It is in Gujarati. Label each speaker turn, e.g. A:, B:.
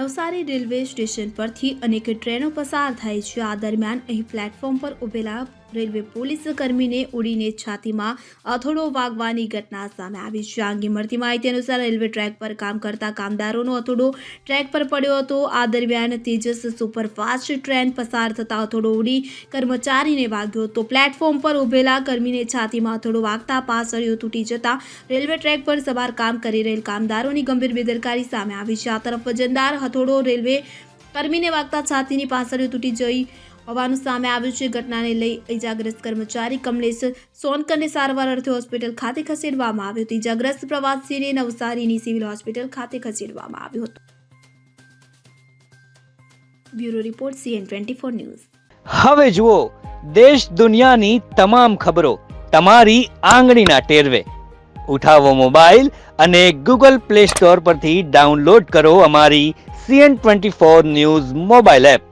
A: નવસારી રેલવે સ્ટેશન પરથી અનેક ટ્રેનો પસાર થાય છે। આ દરમિયાન અહીં પ્લેટફોર્મ પર ઉભેલા રેલવે પોલીસ કર્મીને ઉડીને છાતીમાં અથોડો વાગવાની ઘટના સામે આવી છે। આ અંગે મળતી માહિતી અનુસાર રેલવે ટ્રેક પર કામ કરતા કામદારોનો અથોડો ટ્રેક પર પડ્યો હતો। આ દરમિયાન તેજસ સુપરફાસ્ટ ટ્રેન પસાર થતા અથોડો ઉડી કર્મચારીને વાગ્યો હતો। પ્લેટફોર્મ પર ઉભેલા કર્મીને છાતીમાં અથોડો વાગતા પાસળીઓ તૂટી જતા રેલવે ટ્રેક પર સવાર કામ કરી રહેલ કામદારોની ગંભીર બેદરકારી સામે આવી છે। આ તરફ વજનદાર હથોડો રેલવે કર્મીને વાગતા છાતીની પાસળીઓ તૂટી જઈ હોવાનું સામે આવ્યું છે। ઘટનાને લઈ ઇજાગ્રસ્ત કર્મચારી કમલેશ સોનકરને સારવાર અર્થે હોસ્પિટલ ખાતે ખસેડવામાં આવ્યો હતો। ઇજાગ્રસ્ત પ્રવાસીને નવસારીની સિવિલ હોસ્પિટલ ખાતે ખસેડવામાં આવ્યો હતો। Bureau report CN24 news.
B: હવે જુઓ દેશ દુનિયાની તમામ ખબરો તમારી આંગળીના ટેરવે। ઉઠાવો મોબાઈલ અને ગૂગલ પ્લે સ્ટોર પરથી ડાઉનલોડ કરો અમારી CN24 ન્યૂઝ મોબાઈલ એપ।